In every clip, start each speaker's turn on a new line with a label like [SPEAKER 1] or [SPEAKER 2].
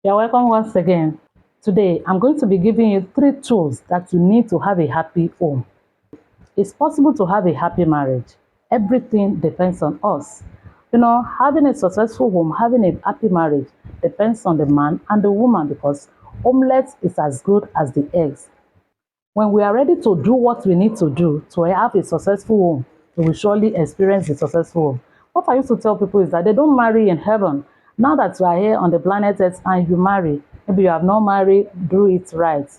[SPEAKER 1] You're welcome once again. Today, I'm going to be giving you 3 tools that you need to have a happy home. It's possible to have a happy marriage. Everything depends on us. Having a successful home, having a happy marriage depends on the man and the woman because omelette is as good as the eggs. When we are ready to do what we need to do to have a successful home, we will surely experience a successful home. What I used to tell people is that they don't marry in heaven. Now that you are here on the planet Earth and you marry, maybe you have not married, do it right.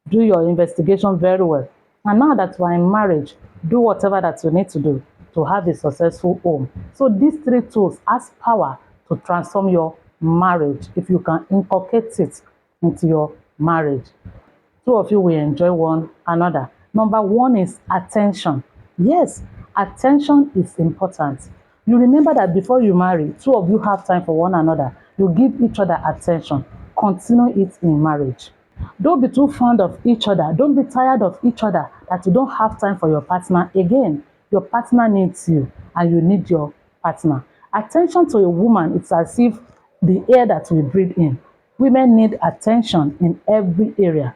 [SPEAKER 1] Do your investigation very well. And now that you are in marriage, do whatever that you need to do to have a successful home. So these 3 tools has power to transform your marriage if you can inculcate it into your marriage. Two of you will enjoy one another. Number one is attention. Yes, attention is important. You remember that before you marry, two of you have time for one another. You give each other attention. Continue it in marriage. Don't be too fond of each other. Don't be tired of each other that you don't have time for your partner. Again, your partner needs you and you need your partner. Attention to a woman, it's as if the air that we breathe in. Women need attention in every area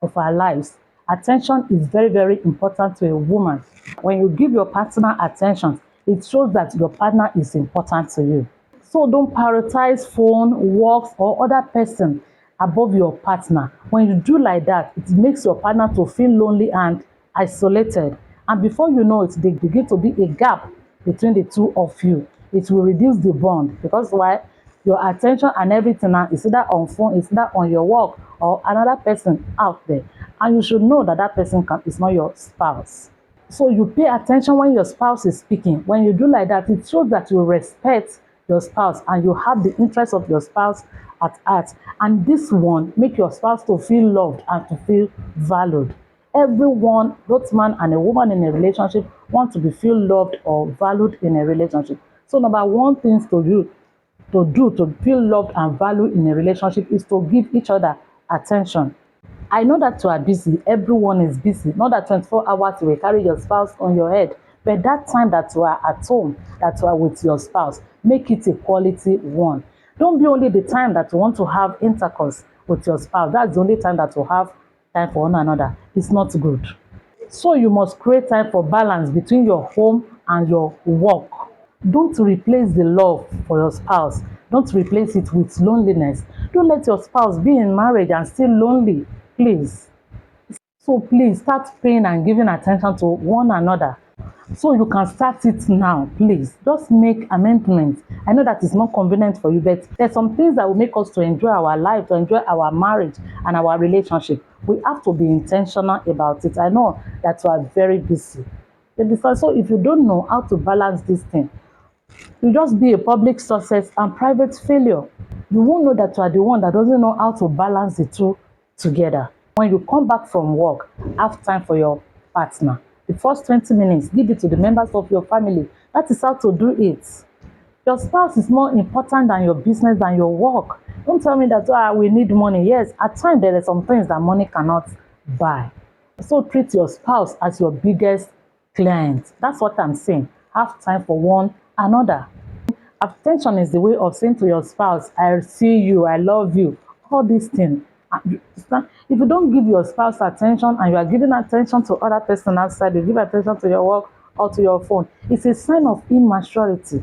[SPEAKER 1] of our lives. Attention is very, very important to a woman. When you give your partner attention, it shows that your partner is important to you. So don't prioritize phone, work, or other person above your partner. When you do like that, it makes your partner to feel lonely and isolated. And before you know it, there begin to be a gap between the two of you. It will reduce the bond because why? Your attention and everything now is either on phone, is either on your work or another person out there. And you should know that that person is not your spouse. So you pay attention when your spouse is speaking. When you do like that, it shows that you respect your spouse and you have the interest of your spouse at heart. And this one make your spouse to feel loved and to feel valued. Everyone, both man and a woman in a relationship, want to be feel loved or valued in a relationship. So number one things to feel loved and valued in a relationship is to give each other attention. I know that you are busy. Everyone is busy. Not that 24 hours you will carry your spouse on your head. But that time that you are at home, that you are with your spouse, make it a quality one. Don't be only the time that you want to have intercourse with your spouse. That's the only time that you have time for one another. It's not good. So you must create time for balance between your home and your work. Don't replace the love for your spouse. Don't replace it with loneliness. Don't let your spouse be in marriage and still lonely, please. So please start paying and giving attention to one another. So you can start it now, please. Just make amendments. I know that it's not convenient for you, but there's some things that will make us to enjoy our life, to enjoy our marriage and our relationship. We have to be intentional about it. I know that you are very busy. So if you don't know how to balance this thing, you just be a public success and private failure. You won't know that you are the one that doesn't know how to balance the two together. When you come back from work, have time for your partner. The first 20 minutes, give it to the members of your family. That is how to do it. Your spouse is more important than your business, than your work. Don't tell me that we need money. Yes, at times there are some things that money cannot buy. So treat your spouse as your biggest client. That's what I'm saying. Have time for one another. Attention is the way of saying to your spouse, I see you, I love you, all these things. If you don't give your spouse attention and you are giving attention to other person outside, you give attention to your work or to your phone, it's a sign of immaturity.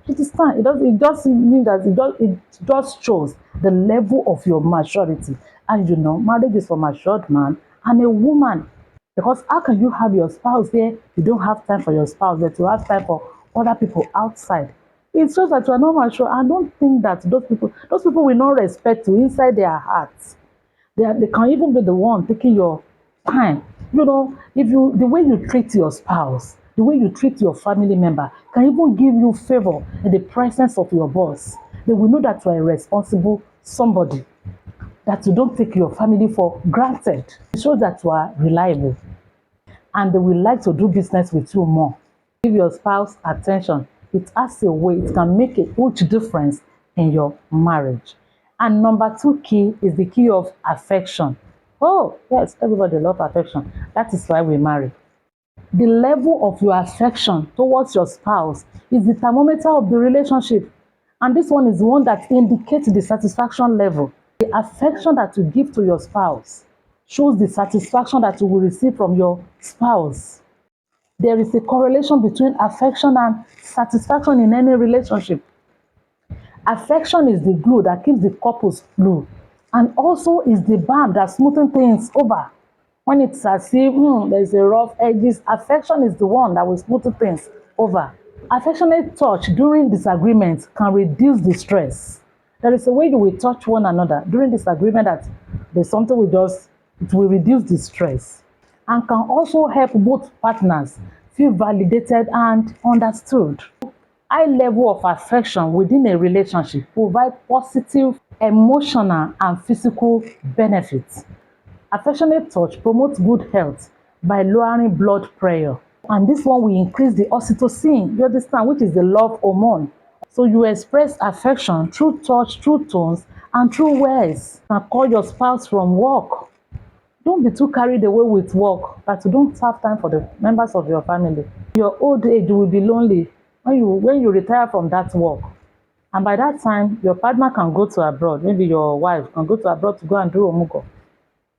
[SPEAKER 1] It is fine. It just means that it just shows the level of your maturity. And marriage is for matured man and a woman. Because how can you have your spouse there? You don't have time for your spouse, but you have time for other people outside. It shows that you are not mature. I don't think that those people will not respect you inside their hearts. They can even be the one taking your time. If the way you treat your spouse, the way you treat your family member can even give you favor in the presence of your boss. They will know that you are a responsible somebody, that you don't take your family for granted. It shows that you are reliable and they will like to do business with you more. Give your spouse attention. It has a way, it can make a huge difference in your marriage. And number 2 key is the key of affection. Oh, yes, everybody loves affection. That is why we marry. The level of your affection towards your spouse is the thermometer of the relationship. And this one is the one that indicates the satisfaction level. The affection that you give to your spouse shows the satisfaction that you will receive from your spouse. There is a correlation between affection and satisfaction in any relationship. Affection is the glue that keeps the couples glue, and also is the balm that smoothens things over. When it's as if there's a rough edges, affection is the one that will smooth things over. Affectionate touch during disagreement can reduce the stress. There is a way you will touch one another during disagreement that there's something it will reduce the stress and can also help both partners feel validated and understood. High level of affection within a relationship provide positive emotional and physical benefits. Affectionate touch promotes good health by lowering blood pressure. And this one will increase the oxytocin, you understand, which is the love hormone. So you express affection through touch, through tones, and through words. You can call your spouse from work. Don't be too carried away with work that you don't have time for the members of your family. Your old age, you will be lonely when you retire from that work. And by that time, your partner can go to abroad. Maybe your wife can go to abroad to go and do omugo.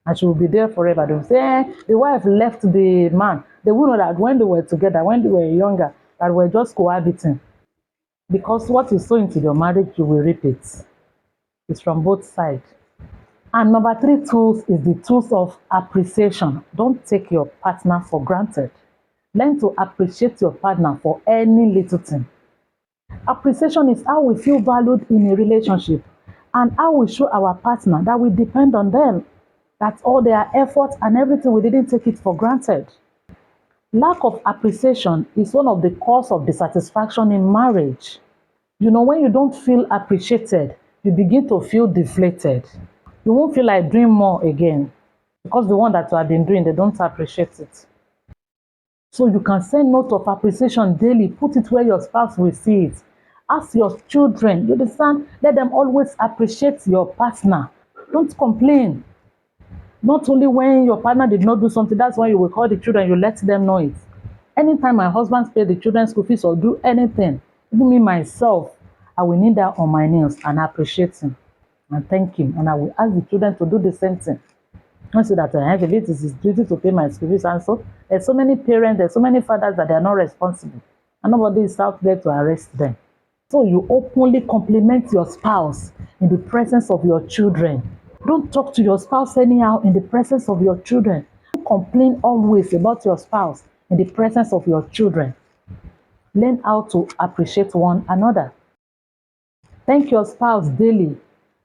[SPEAKER 1] And she will be there forever. They will say, the wife left the man. They will know that when they were together, when they were younger, that were just cohabiting. Because what you sow into your marriage, you will reap it. It's from both sides. And number 3 tools is the tools of appreciation. Don't take your partner for granted. Learn to appreciate your partner for any little thing. Appreciation is how we feel valued in a relationship and how we show our partner that we depend on them, that all their efforts and everything, we didn't take it for granted. Lack of appreciation is one of the cause of dissatisfaction in marriage. When you don't feel appreciated, you begin to feel deflated. You won't feel like doing more again because the one that you have been doing, they don't appreciate it. So you can send note of appreciation daily. Put it where your spouse will see it. Ask your children, you understand? Let them always appreciate your partner. Don't complain. Not only when your partner did not do something, that's when you will call the children, you let them know it. Anytime my husband pays the children's school fees or do anything, even me myself, I will kneel down on my knees and appreciate him and thank him. And I will ask the children to do the same thing. And so that I have it is his duty to pay my school fees. And so there's so many parents, there's so many fathers that they are not responsible. And nobody is out there to arrest them. So you openly compliment your spouse in the presence of your children. Don't talk to your spouse anyhow in the presence of your children. Don't complain always about your spouse in the presence of your children. Learn how to appreciate one another. Thank your spouse daily.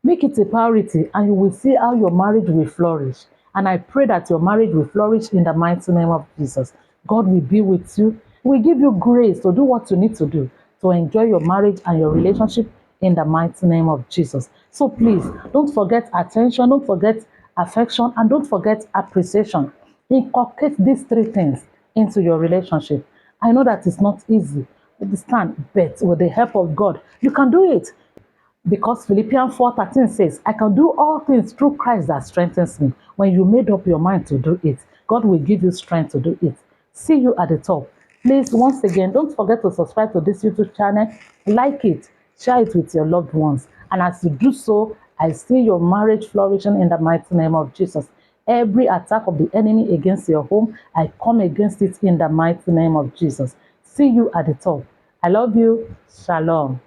[SPEAKER 1] Make it a priority and you will see how your marriage will flourish. And I pray that your marriage will flourish in the mighty name of Jesus. God will be with you. He will give you grace to do what you need to do to enjoy your marriage and your relationship in the mighty name of Jesus. So please, don't forget attention, don't forget affection, and don't forget appreciation. Inculcate these 3 things into your relationship. I know that it's not easy, understand, but with the help of God, you can do it. Because Philippians 4:13 says, I can do all things through Christ that strengthens me. When you made up your mind to do it, God will give you strength to do it. See you at the top. Please, once again, don't forget to subscribe to this YouTube channel, like it, share it with your loved ones. And as you do so, I see your marriage flourishing in the mighty name of Jesus. Every attack of the enemy against your home, I come against it in the mighty name of Jesus. See you at the top. I love you. Shalom.